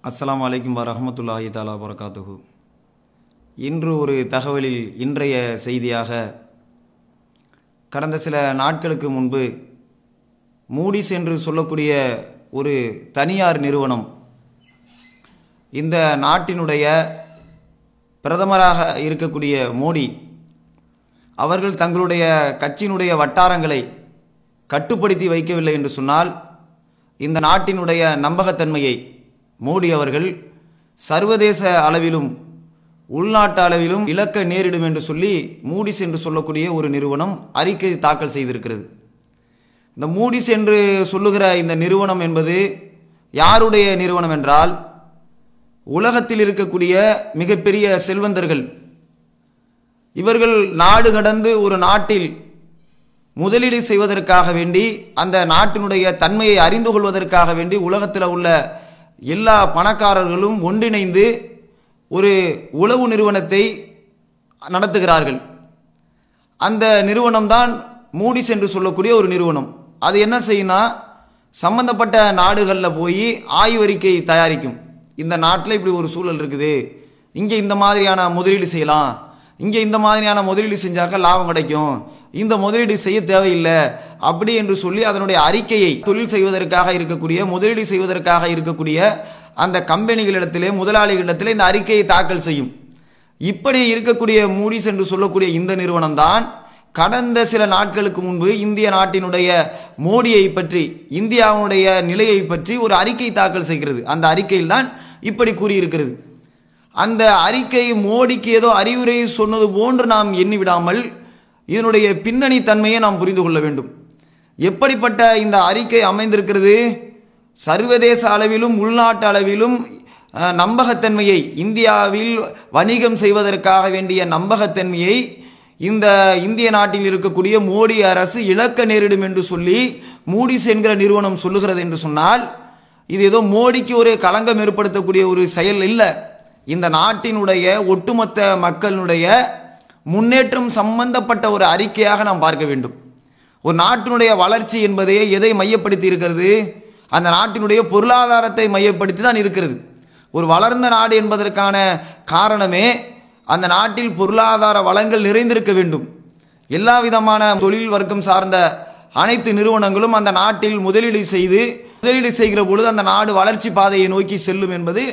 அஸ்ஸலாமு அலைக்கும் வரஹ்மத்துல்லாஹி தஆலா வபரகாத்துஹு. இன்று ஒரு தகவலில் இன்றைய செய்தியாக, கடந்த சில நாட்களுக்கு முன்பு மூடிஸ் என்று சொல்லக்கூடிய ஒரு தனியார் நிறுவனம் இந்த நாட்டினுடைய பிரதமராக இருக்கக்கூடிய மோடி அவர்கள் தங்களுடைய கட்சியினுடைய வட்டாரங்களை கட்டுப்படுத்தி வைக்கவில்லை என்று சொன்னால் இந்த நாட்டினுடைய நம்பகத்தன்மையை மோடி அவர்கள் சர்வதேச அளவிலும் உள்நாட்டு அளவிலும் இழக்க நேரிடும் என்று சொல்லி மூடிஸ் என்று சொல்லக்கூடிய ஒரு நிறுவனம் அறிக்கை தாக்கல் செய்திருக்கிறது. இந்த மூடிஸ் என்று சொல்லுகிற இந்த நிறுவனம் என்பது யாருடைய நிறுவனம் என்றால், உலகத்தில் இருக்கக்கூடிய மிகப்பெரிய செல்வந்தர்கள் இவர்கள் நாடு கடந்து ஒரு நாட்டில் முதலீடு செய்வதற்காக வேண்டி, அந்த நாட்டினுடைய தன்மையை அறிந்து கொள்வதற்காக வேண்டி உலகத்தில் உள்ள எல்லா பணக்காரர்களும் ஒன்றிணைந்து ஒரு உளவு நிறுவனத்தை நடத்துகிறார்கள். அந்த நிறுவனம்தான் மூடிஸ் என்று சொல்லக்கூடிய ஒரு நிறுவனம். அது என்ன செய்யும்னா, சம்பந்தப்பட்ட நாடுகளில் போய் ஆய்வறிக்கை தயாரிக்கும். இந்த நாட்டில் இப்படி ஒரு சூழல் இருக்குது, இங்கே இந்த மாதிரியான முதலீடு செய்யலாம், இங்கே இந்த மாதிரியான முதலீடு செஞ்சாக்க லாபம் கிடைக்கும், இந்த முதலீடு செய்ய தேவையில்லை அப்படி என்று சொல்லி அதனுடைய அறிக்கையை தொழில் செய்வதற்காக இருக்கக்கூடிய, முதலீடு செய்வதற்காக இருக்கக்கூடிய அந்த கம்பெனிகளிடத்திலே, முதலாளிகளிடத்திலே இந்த அறிக்கையை தாக்கல் செய்யும். இப்படி இருக்கக்கூடிய மூடிஸ் என்று சொல்லக்கூடிய இந்த நிறுவனம் தான் கடந்த சில நாட்களுக்கு முன்பு இந்திய நாட்டினுடைய மோடியை பற்றி, இந்தியாவுடைய நிலையை பற்றி ஒரு அறிக்கை தாக்கல் செய்கிறது. அந்த அறிக்கையில் தான் இப்படி கூறியிருக்கிறது. அந்த அறிக்கை மோடிக்கு ஏதோ அறிவுரை சொன்னது போன்று நாம் எண்ணிவிடாமல் இதனுடைய பின்னணி தன்மையை நாம் புரிந்து கொள்ள வேண்டும். எப்படிப்பட்ட இந்த அறிக்கை அமைந்திருக்கிறது? சர்வதேச அளவிலும் உள்நாட்டு அளவிலும் நம்பகத்தன்மையை, இந்தியாவில் வணிகம் செய்வதற்காக வேண்டிய நம்பகத்தன்மையை இந்த இந்திய நாட்டில் இருக்கக்கூடிய மோடி அரசு இழக்க நேரிடும் என்று சொல்லி மூடிஸ் என்கிற நிறுவனம் சொல்லுகிறது என்று சொன்னால், இது ஏதோ மோடிக்கு ஒரு களங்கம் ஏற்படுத்தக்கூடிய ஒரு செயல் இல்லை. இந்த நாட்டினுடைய ஒட்டுமொத்த மக்களுடைய முன்னேற்றம் சம்பந்தப்பட்ட ஒரு அறிக்கையாக நாம் பார்க்க வேண்டும். ஒரு நாட்டினுடைய வளர்ச்சி என்பதே எதை மையப்படுத்தி இருக்கிறது? அந்த நாட்டினுடைய பொருளாதாரத்தை மையப்படுத்தி தான் இருக்கிறது. ஒரு வளர்ந்த நாடு என்பதற்கான காரணமே அந்த நாட்டில் பொருளாதார வளங்கள் நிறைந்திருக்க வேண்டும். எல்லா விதமான தொழில் வர்க்கம் சார்ந்த அனைத்து நிறுவனங்களும் அந்த நாட்டில் முதலீடு செய்கிற பொழுது அந்த நாடு வளர்ச்சி பாதையை நோக்கி செல்லும் என்பது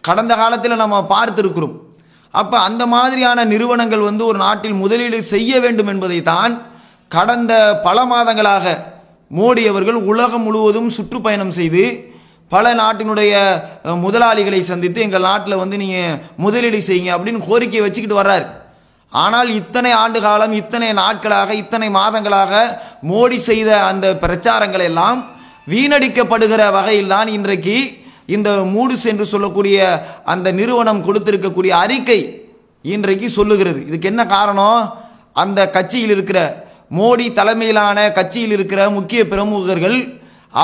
கடந்த காலத்தில் நம்ம பார்த்திருக்கிறோம். அப்ப அந்த மாதிரியான நிறுவனங்கள் ஒரு நாட்டில் முதலீடு செய்ய வேண்டும் என்பதை தான் கடந்த பல மாதங்களாக மோடி அவர்கள் உலகம் முழுவதும் சுற்றுப்பயணம் செய்து பல நாட்டினுடைய முதலாளிகளை சந்தித்து எங்கள் நாட்டில் நீங்க முதலீடு செய்யுங்க அப்படின்னு கோரிக்கையை வச்சுக்கிட்டு வர்றார். ஆனால் இத்தனை ஆண்டு காலம், இத்தனை நாட்களாக, இத்தனை மாதங்களாக மோடி செய்த அந்த பிரச்சாரங்கள் எல்லாம் வீணடிக்கப்படுகிற வகையில் தான் இன்றைக்கு இந்த மூடிஸ் என்று சொல்லக்கூடிய அந்த நிறுவனம் கொடுத்திருக்கக்கூடிய அறிக்கை இன்றைக்கு சொல்லுகிறது. இதுக்கு என்ன காரணம்? அந்த கட்சியில் இருக்கிற, மோடி தலைமையிலான கட்சியில் இருக்கிற முக்கிய பிரமுகர்கள்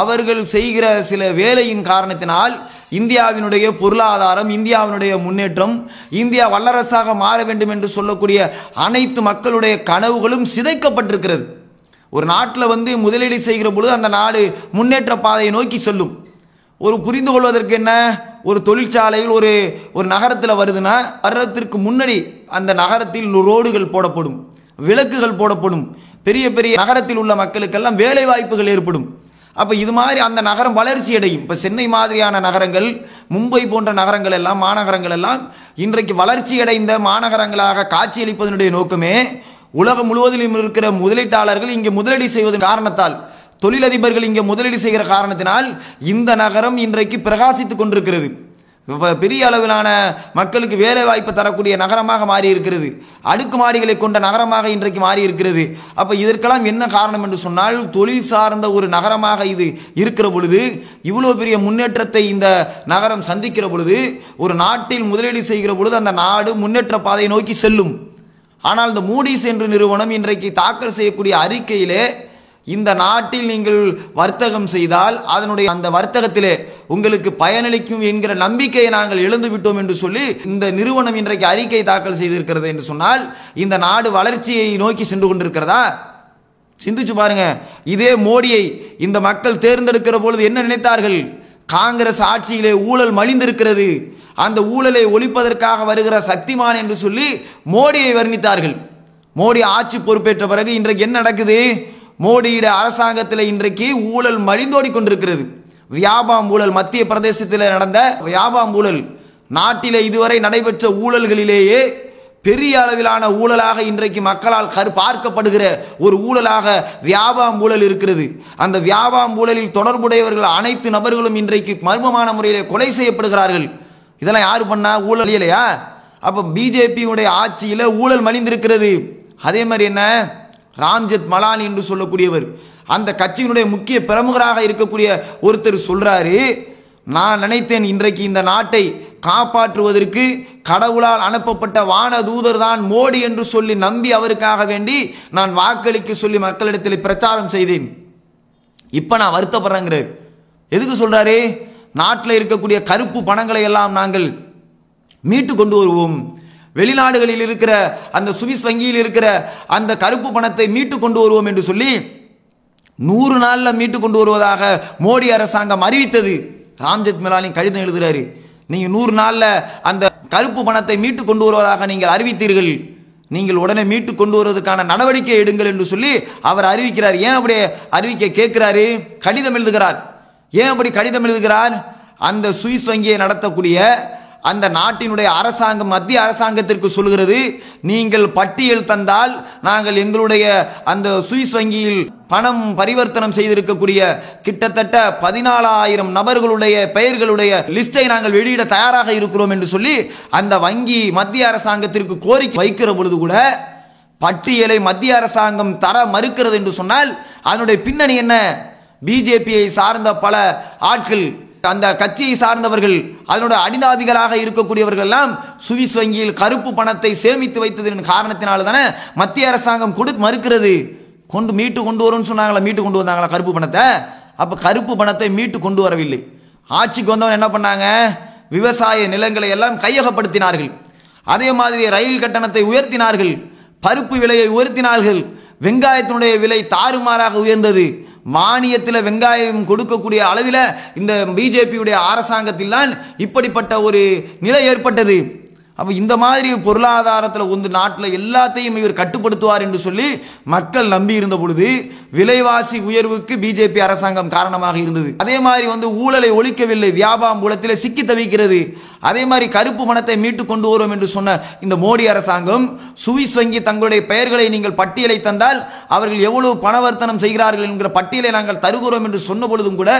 அவர்கள் செய்கிற சில வேலையின் காரணத்தினால் இந்தியாவினுடைய பொருளாதாரம், இந்தியாவினுடைய முன்னேற்றம், இந்தியா வல்லரசாக மாற வேண்டும் என்று சொல்லக்கூடிய அனைத்து மக்களுடைய கனவுகளும் சிதைக்கப்பட்டிருக்கிறது. ஒரு நாட்டில் முதலீடு செய்கிற பொழுது அந்த நாடு முன்னேற்ற பாதையை நோக்கி செல்லும். ஒரு புரிந்து கொள்வதற்கு என்ன, ஒரு தொழிற்சாலையில் ஒரு நகரத்தில் வருதுன்னா வர்றதற்கு முன்னாடி அந்த நகரத்தில் ரோடுகள் போடப்படும், விளக்குகள் போடப்படும், பெரிய பெரிய நகரத்தில் உள்ள மக்களுக்கெல்லாம் வேலை வாய்ப்புகள் ஏற்படும். அப்ப இது மாதிரி அந்த நகரம் வளர்ச்சி அடையும். இப்ப சென்னை மாதிரியான நகரங்கள், மும்பை போன்ற நகரங்கள் எல்லாம், மாநகரங்கள் எல்லாம் இன்றைக்கு வளர்ச்சி அடைந்த மாநகரங்களாக காட்சியளிப்பதனுடைய நோக்கமே உலகம் முழுவதிலும் இருக்கிற முதலீட்டாளர்கள் இங்கே முதலீடு செய்வதன் காரணத்தால், தொழிலதிபர்கள் இங்கே முதலீடு செய்கிற காரணத்தினால் இந்த நகரம் இன்றைக்கு பிரகாசித்துக் கொண்டிருக்கிறது. பெரிய அளவிலான மக்களுக்கு வேலை வாய்ப்பு தரக்கூடிய நகரமாக மாறி இருக்கிறது. அடுக்குமாடிகளை கொண்ட நகரமாக இன்றைக்கு மாறி இருக்கிறது. அப்ப இதற்கெல்லாம் என்ன காரணம் என்று சொன்னால், தொழில் சார்ந்த ஒரு நகரமாக இது இருக்கிற பொழுது, இவ்வளவு பெரிய முன்னேற்றத்தை இந்த நகரம் சந்திக்கிற பொழுது, ஒரு நாட்டில் முதலீடு செய்கிற பொழுது அந்த நாடு முன்னேற்ற பாதையை நோக்கி செல்லும். ஆனால் இந்த மூடிஸ் என்ற நிறுவனம் இன்றைக்கு தாக்கல் செய்யக்கூடிய அறிக்கையிலே, இந்த நாட்டில் நீங்கள் வர்த்தகம் செய்தால் அதனுடைய அந்த வர்த்தகத்திலே உங்களுக்கு பயனளிக்கும் என்கிற நம்பிக்கையை நாங்கள் இழந்து விட்டோம் என்று சொல்லி இந்த நிறுவனம் இன்றைக்கு அறிக்கை தாக்கல் செய்திருக்கிறது என்று சொன்னால், இந்த நாடு வளர்ச்சியை நோக்கி சென்று கொண்டிருக்கிறதா? சிந்திச்சு பாருங்க. இதே மோடியை இந்த மக்கள் தேர்ந்தெடுக்கிற பொழுது என்ன நினைத்தார்கள்? காங்கிரஸ் ஆட்சியிலே ஊழல் மலிந்திருக்கிறது, அந்த ஊழலை ஒழிப்பதற்காக வருகிற சக்திமான் என்று சொல்லி மோடியை வர்ணித்தார்கள். மோடி ஆட்சி பொறுப்பேற்ற பிறகு இன்றைக்கு என்ன நடக்குது? மோடியுடைய அரசாங்கத்தில் இன்றைக்கு ஊழல் மலிந்தோடி கொண்டிருக்கிறது. வியாபாம் ஊழல், மத்திய பிரதேசத்தில் நடந்த வியாபாம் ஊழல் நாட்டிலே இதுவரை நடைபெற்ற ஊழல்களிலேயே பெரிய அளவிலான ஊழலாக இன்றைக்கு மக்களால் பார்க்கப்படுகிற ஒரு ஊழலாக வியாபாம் ஊழல் இருக்கிறது. அந்த வியாபாம் ஊழலில் தொடர்புடையவர்கள் அனைத்து நபர்களும் இன்றைக்கு மர்மமான முறையில் கொலை செய்யப்படுகிறார்கள். இதெல்லாம் யாரு பண்ணா? ஊழல் இல்லையா? அப்ப பிஜேபியுடைய ஆட்சியில ஊழல் மலிந்திருக்கிறது. அதே மாதிரி என்ன, ராம்ஜெத் மலானி என்று சொல்லக்கூடியவர், அந்த கட்சியினுடைய முக்கிய பிரமுகராக இருக்கக்கூடிய ஒருத்தர் சொல்றாரு, நான் நினைத்தேன் இன்றைக்கு இந்த நாட்டை காப்பாற்றுவதற்கு கடவுளால் அனுப்பப்பட்ட வான தூதர் தான் மோடி என்று சொல்லி நம்பி அவருக்காக வேண்டி நான் வாக்களிக்க சொல்லி மக்களிடத்தில் பிரச்சாரம் செய்தேன். இப்ப நான் வருத்தப்படுறேங்கிறார். எதுக்கு சொல்றாரு? நாட்டில் இருக்கக்கூடிய கருப்பு பணங்களை எல்லாம் நாங்கள் மீட்டு கொண்டு வருவோம், வெளிநாடுகளில் இருக்கிற அந்த சுவிஸ் வங்கியில் இருக்கிற அந்த கருப்பு பணத்தை மீட்டு கொண்டு வருவோம் என்று சொல்லி 100 நாள்ல மீட்டு கொண்டு வருவதாக மோடி அரசாங்கம் அறிவித்தது. ராம்ஜெத் மலானி கடிதம் எழுதுறாரு, நீங்க 100 நாள்ல அந்த கருப்பு பணத்தை மீட்டு கொண்டு வருவதாக நீங்கள் அறிவித்தீர்கள், நீங்கள் உடனே மீட்டு கொண்டு வருவதற்கான நடவடிக்கை எடுங்கள் என்று சொல்லி அவர் அறிவிக்கிறார். ஏன் அப்படி அறிவிக்க கேட்கிறாரு? கடிதம் எழுதுகிறார். ஏன் அப்படி கடிதம் எழுதுகிறார்? அந்த சுவிஸ் வங்கியை நடத்தக்கூடிய அந்த நாட்டினுடைய அரசாங்கம் மத்திய அரசாங்கத்திற்கு சொல்கிறது, நீங்கள் பட்டியல் தந்தால் நாங்கள் எங்களுடைய அந்த சுவிஸ் வங்கியில் பணம் பரிவர்த்தனம் செய்திருக்கக்கூடிய கிட்டத்தட்ட 14,000 நபர்களுடைய பெயர்களுடைய லிஸ்டை நாங்கள் வெளியிட தயாராக இருக்கிறோம் என்று சொல்லி அந்த வங்கி மத்திய அரசாங்கத்திற்கு கோரிக்கை வைக்கிற பொழுது கூட பட்டியலை மத்திய அரசாங்கம் தர மறுக்கிறது என்று சொன்னால் அதனுடைய பின்னணி என்ன? பிஜேபியை சார்ந்த பல ஆட்கள், அந்த கட்சியை சார்ந்தவர்கள், அதனுடைய அடிநாதிகளாக இருக்கக்கூடியவர்கள் எல்லாம் சுவிஸ் வங்கியில் கருப்பு பணத்தை சேமித்து வைத்ததன் காரணத்தினால தானே மத்திய அரசாங்கம் கொடுத்து மறுக்கிறது. கொண்டு மீட்டு கொண்டு வரும்னு சொன்னாங்களா? மீட்டு கொண்டு வந்தாங்களா கருப்பு பணத்தை? அப்ப கருப்பு பணத்தை மீட்டு கொண்டு வரவில்லை. ஆட்சிக்கு வந்தவன் என்ன பண்ணாங்க? விவசாய நிலங்களை எல்லாம் கையகப்படுத்தினார்கள். அதே மாதிரி ரயில் கட்டணத்தை உயர்த்தினார்கள், பருப்பு விலையை உயர்த்தினார்கள், வெங்காயத்தினுடைய விலை தாறுமாறாக உயர்ந்தது. மானியத்தில் வெங்காயம் கொடுக்கக்கூடிய அளவில் இந்த பிஜேபியுடைய அரசாங்கத்தில் தான் இப்படிப்பட்ட ஒரு நிலை ஏற்பட்டது. அப்ப இந்த மாதிரி பொருளாதாரத்தில் வந்து நாட்டில் எல்லாத்தையும் இவர் கட்டுப்படுத்துவார் என்று சொல்லி மக்கள் நம்பி இருந்த பொழுது விலைவாசி உயர்வுக்கு பிஜேபி அரசாங்கம் காரணமாக இருந்தது. அதே மாதிரி வந்து ஊழலை ஒழிக்கவில்லை, வியாபாரம் ஊழத்தில் சிக்கி தவிக்கிறது. அதே மாதிரி கருப்பு பணத்தை மீட்டு கொண்டு வரும் என்று சொன்ன இந்த மோடி அரசாங்கம் சுவிஸ் வங்கி தங்களுடைய பெயர்களை நீங்கள் பட்டியலை தந்தால் அவர்கள் எவ்வளவு பணவர்த்தனம் செய்கிறார்கள் என்கிற பட்டியலை நாங்கள் தருகிறோம் என்று சொன்ன பொழுதும் கூட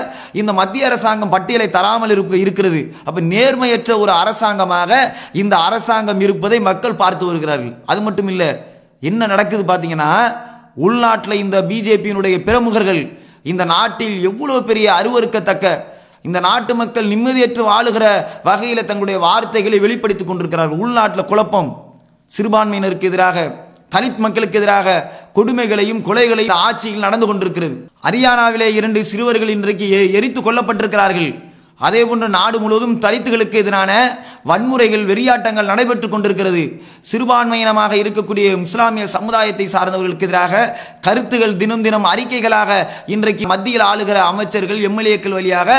இந்த மத்திய அரசாங்கம் பட்டியலை தராமல் இருக்கிறது. அப்ப நேர்மையற்ற ஒரு அரசாங்கமாக இந்த அரசாங்கம் இருப்பதை மக்கள் பார்த்து வருகிறார்கள். அது மட்டும் இல்ல, என்ன நடக்குது பாத்தீங்கன்னா, உள்நாட்டில் இந்த பிஜேபியினுடைய பிரமுகர்கள் இந்த நாட்டில் எவ்வளவு பெரிய அருவருக்கத்தக்க, இந்த நாட்டு மக்கள் நிம்மதியற்று வாழுகிற வகையில் தங்களுடைய வார்த்தைகளை வெளிப்படுத்திக் கொண்டிருக்கிறார்கள். உள்நாட்டில் குழப்பம், சிறுபான்மையினருக்கு எதிராக, தலித் மக்களுக்கு எதிராக கொடுமைகளையும் கொலைகளையும் ஆட்சியில் நடந்து கொண்டிருக்கிறது. ஹரியானாவிலே 2 சிறுவர்கள் இன்றைக்கு எரித்து கொல்லப்பட்டிருக்கிறார்கள். அதே போன்று நாடு முழுவதும் தலித்துகளுக்கு எதிரான வன்முறைகள், வெறியாட்டங்கள் நடைபெற்றுக் கொண்டிருக்கிறது. சிறுபான்மையினமாக இருக்கக்கூடிய இஸ்லாமிய சமுதாயத்தை சார்ந்தவர்களுக்கு எதிராக கருத்துகள் தினம் தினம் அறிக்கைகளாக இன்றைக்கு மத்தியில் ஆளுகிற அமைச்சர்கள், எம்எல்ஏக்கள் வழியாக,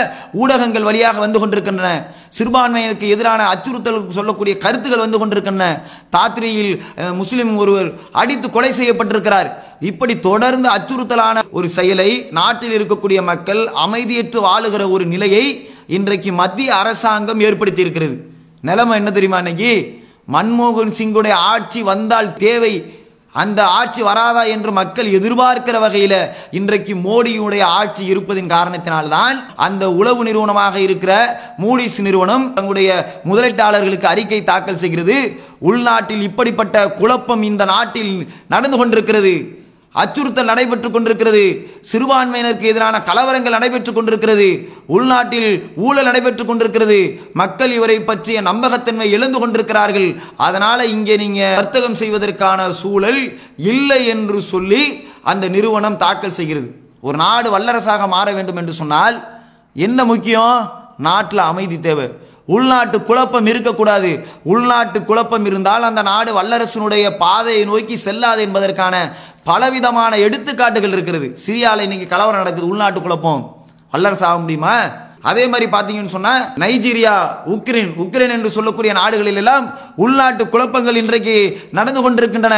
ஊடகங்கள் வழியாக வந்து கொண்டிருக்கின்றன. சிறுபான்மையினருக்கு எதிரான அச்சுறுத்தல் சொல்லக்கூடிய கருத்துக்கள் வந்து கொண்டிருக்கின்றன. தாத்ரியில் முஸ்லிம் ஒருவர் அடித்து கொலை செய்யப்பட்டிருக்கிறார். இப்படி தொடர்ந்து அச்சுறுத்தலான ஒரு செயலை நாட்டில் இருக்கக்கூடிய மக்கள் அமைதியற்று வாழுகிற ஒரு நிலையை இன்றைக்கு மத்திய அரசாங்கம் ஏற்படுத்தி இருக்கிறது. நிலைமை என்ன தெரியுமா? இன்னைக்கு மன்மோகன் சிங்குடைய ஆட்சி வந்தால் தேவை, அந்த ஆட்சி வராதா என்று மக்கள் எதிர்பார்க்கிற வகையில் இன்றைக்கு மோடியுடைய ஆட்சி இருப்பதின் காரணத்தினால்தான் அந்த உளவு நிறுவனமாக இருக்கிற மூடிஸ் நிறுவனம் தங்களுடைய முதலீட்டாளர்களுக்கு அறிக்கை தாக்கல் செய்கிறது. உள்நாட்டில் இப்படிப்பட்ட குழப்பம் இந்த நாட்டில் நடந்து கொண்டிருக்கிறது, அச்சுறுத்தல் நடைபெற்றுக் கொண்டிருக்கிறது, சிறுபான்மையினருக்கு எதிரான கலவரங்கள் நடைபெற்றுக் கொண்டிருக்கிறது, உள்நாட்டில் ஊழல் நடைபெற்றுக் கொண்டிருக்கிறது, மக்கள் இவரை பற்றிய நம்பகத்தன்மை இழந்து கொண்டிருக்கிறார்கள். அதனால இங்கே நீங்க வர்த்தகம் செய்வதற்கான சூழல் இல்லை என்று சொல்லி அந்த நிறுவனம் தாக்கல் செய்கிறது. ஒரு நாடு வல்லரசாக மாற வேண்டும் என்று சொன்னால் என்ன முக்கியம்? நாட்டில் அமைதி தேவை, உள்நாட்டு குழப்பம் இருக்கக்கூடாது. உள்நாட்டு குழப்பம் இருந்தால் அந்த நாடு வல்லரசனுடைய பாதையை நோக்கி செல்லாது என்பதற்கான பலவிதமான எடுத்துக்காட்டுகள் இருக்கிறது. சிரியாவில் இன்னைக்கு கலவரம் நடக்குது, உள்நாட்டு குழப்பம். வல்லரசு ஆக முடியுமா? அதே மாதிரி பார்த்தீங்கன்னு சொன்னா நைஜீரியா, உக்ரைன் என்று சொல்லக்கூடிய நாடுகளில் எல்லாம் உள்நாட்டு குழப்பங்கள் இன்றைக்கு நடந்து கொண்டிருக்கின்றன.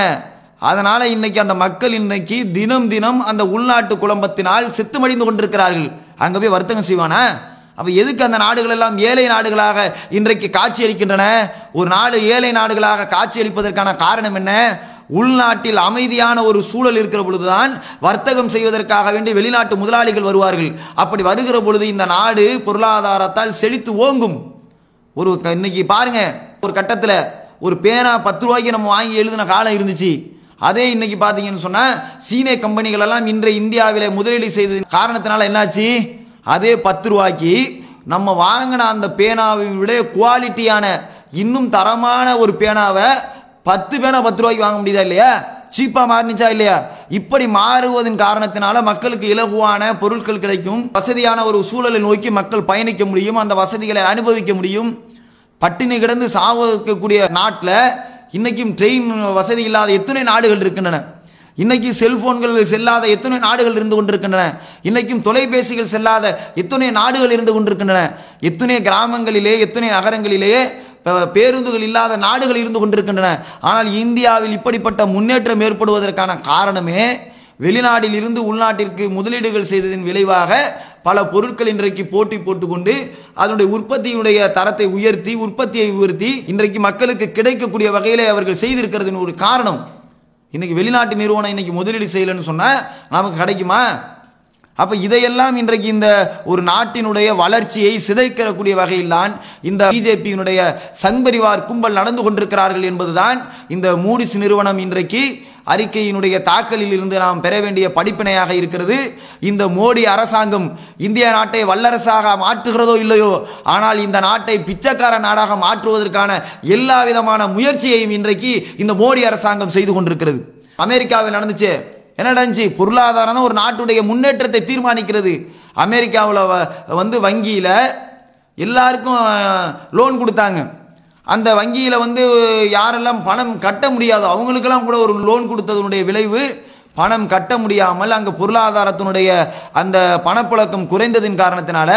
அதனால இன்னைக்கு அந்த மக்கள் இன்னைக்கு தினம் தினம் அந்த உள்நாட்டு குழப்பத்தினால் செத்துமடிந்து கொண்டிருக்கிறார்கள். அங்க போய் வர்த்தகம் செய்வானா? அப்ப எதுக்கு அந்த நாடுகள் எல்லாம் ஏழை நாடுகளாக இன்றைக்கு காட்சி அளிக்கின்றன? ஒரு நாடு ஏழை நாடுகளாக காட்சி அளிப்பதற்கான காரணம் என்ன? உள்நாட்டில் அமைதியான ஒரு சூழல் இருக்கிற பொழுதுதான் வர்த்தகம் செய்வதற்காக வேண்டி வெளிநாட்டு முதலாளிகள் வருவார்கள். அப்படி வருகிற பொழுது இந்த நாடு பொருளாதாரத்தால் செழித்து ஓங்கும். இன்னைக்கு பாருங்க, ஒரு கட்டத்தில் ஒரு பேனா 10 ரூபாய்க்கு நம்ம வாங்கி எழுதின காலம் இருந்துச்சு. அதே இன்னைக்கு பாத்தீங்கன்னு சொன்னா சீன கம்பெனிகள் எல்லாம் இன்றைய இந்தியாவில முதலீடு செய்த காரணத்தினால என்னாச்சு? அதே 10 ரூபாய்க்கு நம்ம வாங்கின அந்த பேனாவை விட குவாலிட்டியான இன்னும் தரமான ஒரு பேனாவை 10 பேனா 10 ரூபாய்க்கு வாங்க முடியுதா இல்லையா? சீப்பா மாறிச்சா இல்லையா? இப்படி மாறுவதன் காரணத்தினால மக்களுக்கு இலகுவான பொருட்கள் கிடைக்கும், வசதியான ஒரு சூழலை நோக்கி மக்கள் பயணிக்க முடியும், அந்த வசதிகளை அனுபவிக்க முடியும். பட்டினி கிடந்து சாவக்கூடிய நாட்டில் இன்னைக்கும் ட்ரெயின் வசதி இல்லாத எத்தனை நாடுகள் இருக்கின்றன. இன்னைக்கு செல்போன்கள் செல்லாத எத்தனை நாடுகள் இருந்து கொண்டிருக்கின்றன. இன்னைக்கும் தொலைபேசிகள் செல்லாத எத்தனை நாடுகள் இருந்து கொண்டிருக்கின்றன. எத்தனை கிராமங்களிலே, எத்தனை நகரங்களிலேயே பேருந்துகள் இல்லாத நாடுகள் இருந்து கொண்டிருக்கின்றன. ஆனால் இந்தியாவில் இப்படிப்பட்ட முன்னேற்றம் ஏற்படுவதற்கான காரணமே வெளிநாட்டில் இருந்து உள்நாட்டிற்கு முதலீடுகள் செய்ததின் விளைவாக பல பொருட்கள் இன்றைக்கு போட்டி போட்டுக்கொண்டு அதனுடைய உற்பத்தியுடைய தரத்தை உயர்த்தி, உற்பத்தியை உயர்த்தி இன்றைக்கு மக்களுக்கு கிடைக்கக்கூடிய வகையிலே அவர்கள் செய்திருக்கிறதுன்னு ஒரு காரணம். இன்னைக்கு வெளிநாட்டு நிறுவனம் இன்னைக்கு முதலீடு செய்யலன்னு சொன்னா நமக்கு கிடைக்குமா? அப்ப இதையெல்லாம் இன்றைக்கு இந்த ஒரு நாட்டினுடைய வளர்ச்சியை சிதைக்கக்கூடிய வகையில் தான் இந்த பிஜேபியினுடைய சங்பரிவார் கும்பல் நடந்து கொண்டிருக்கிறார்கள் என்பதுதான் இந்த மூடிஸ் நிறுவனம் இன்றைக்கு அறிக்கையினுடைய தாக்கலில் இருந்து நாம் பெற வேண்டிய படிப்பினையாக இருக்கிறது. இந்த மோடி அரசாங்கம் இந்திய நாட்டை வல்லரசாக மாற்றுகிறதோ இல்லையோ, ஆனால் இந்த நாட்டை பிச்சைக்கார நாடாக மாற்றுவதற்கான எல்லா விதமான முயற்சியையும் இன்றைக்கு இந்த மோடி அரசாங்கம் செய்து கொண்டிருக்கிறது. அமெரிக்காவில் நடந்துச்சு, என்ன நடந்துச்சு? பொருளாதாரம் ஒரு நாட்டுடைய முன்னேற்றத்தை தீர்மானிக்கிறது. அமெரிக்காவில் வங்கியில எல்லாருக்கும் லோன் கொடுத்தாங்க. அந்த வங்கியில யாரெல்லாம் பணம் கட்ட முடியாதோ அவங்களுக்கெல்லாம் கூட ஒரு லோன் கொடுத்ததனுடைய விளைவு பணம் கட்ட முடியாமல் அங்க பொருளாதாரத்தினுடைய அந்த பணப்புழக்கம் குறைந்ததின் காரணத்தினால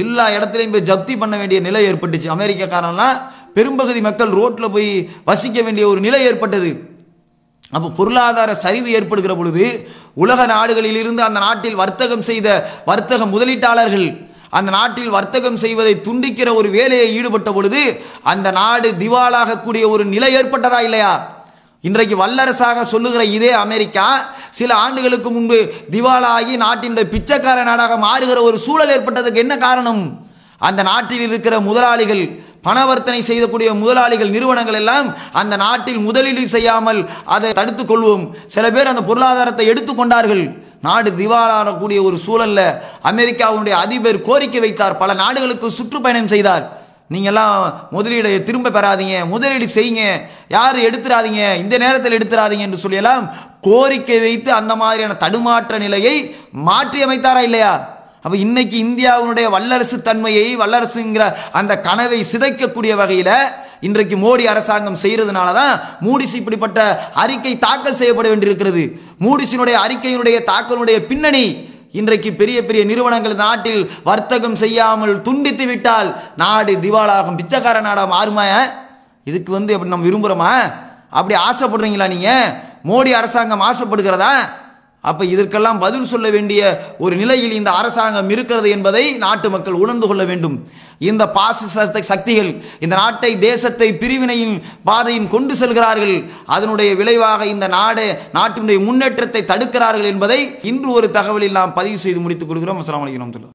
எல்லா இடத்திலையும் போய் ஜப்தி பண்ண வேண்டிய நிலை ஏற்பட்டுச்சு. அமெரிக்காக்காரன்லாம் பெரும்பகுதி மக்கள் ரோட்ல போய் வசிக்க வேண்டிய ஒரு நிலை ஏற்பட்டது. அப்போ பொருளாதார சரிவு ஏற்படுகிற பொழுது உலக நாடுகளில் இருந்து அந்த நாட்டில் வர்த்தகம் செய்த வர்த்தக முதலீட்டாளர்கள் அந்த நாட்டில் வர்த்தகம் செய்வதை துண்டிக்கிற ஒரு வேலையை ஈடுபட்ட பொழுது அந்த நாடு திவாலாக கூடிய ஒரு நிலை ஏற்பட்டதா இல்லையா? இன்றைக்கு வல்லரசாக சொல்லுகிற இதே அமெரிக்கா சில ஆண்டுகளுக்கு முன்பு திவாலாகி நாட்டினுடைய பிச்சைக்கார நாடாக மாறுகிற ஒரு சூழல் ஏற்பட்டதற்கு என்ன காரணம்? அந்த நாட்டில் இருக்கிற முதலாளிகள், பணவர்த்தனை செய்யக்கூடிய முதலாளிகள், நிறுவனங்கள் எல்லாம் அந்த நாட்டில் முதலீடு செய்யாமல் அதை தடுத்துக் கொள்வோம். சில பேர் அந்த பொருளாதாரத்தை எடுத்துக்கொண்டார்கள். நாடு திவாலாகக்கூடிய ஒரு சூழல்ல அமெரிக்காவுடைய அதிபர் கோரிக்கை வைத்தார், பல நாடுகளுக்கு சுற்றுப்பயணம் செய்தார். நீங்க எல்லாம் முதலீடு திரும்ப பெறாதீங்க, முதலீடு செய்யுங்க, யாரும் எடுத்துறாதீங்க, இந்த நேரத்தில் எடுத்துறாதீங்க என்று சொல்லி எல்லாம் கோரிக்கை வைத்து அந்த மாதிரியான தடுமாற்ற நிலையை மாற்றி அமைத்தாரா இல்லையா? அப்ப இன்னைக்கு இந்தியாவுடைய வல்லரசு தன்மையை, வல்லரசுங்கிற அந்த கனவை சிதைக்கக்கூடிய வகையில இன்றைக்கு மோடி அரசாங்கம் செய்யறதுனால தான் மூடிஸ் இப்படிப்பட்ட அறிக்கை தாக்கல் செய்யப்பட வேண்டியிருக்கிறது. மூடிஸினுடைய அறிக்கையினுடைய தாக்கலுடைய பின்னணி இன்றைக்கு பெரிய பெரிய நிறுவனங்கள் நாட்டில் வர்த்தகம் செய்யாமல் துண்டித்து விட்டால் நாடு திவாலாகும், பிச்சைக்கார நாடா மாறுமா? இதுக்கு அப்படி நம்ம விரும்புறோமா? அப்படி ஆசைப்படுறீங்களா? நீங்க மோடி அரசாங்கம் ஆசைப்படுகிறதா? அப்ப இதற்கெல்லாம் பதில் சொல்ல வேண்டிய ஒரு நிலையில் இந்த அரசாங்கம் இருக்கிறது என்பதை நாட்டு மக்கள் உணர்ந்து கொள்ள வேண்டும். இந்த பாசிச சக்திகள் இந்த நாட்டை, தேசத்தை பிரிவினையின் பாதையின் கொண்டு செல்கிறார்கள். அதனுடைய விளைவாக இந்த நாட்டினுடைய முன்னேற்றத்தை தடுக்கிறார்கள் என்பதை இன்று ஒரு தகவலில் நாம் பதிவு செய்து முடித்துக் கொள்கிறோம். அஸ்ஸலாமு அலைக்கும்.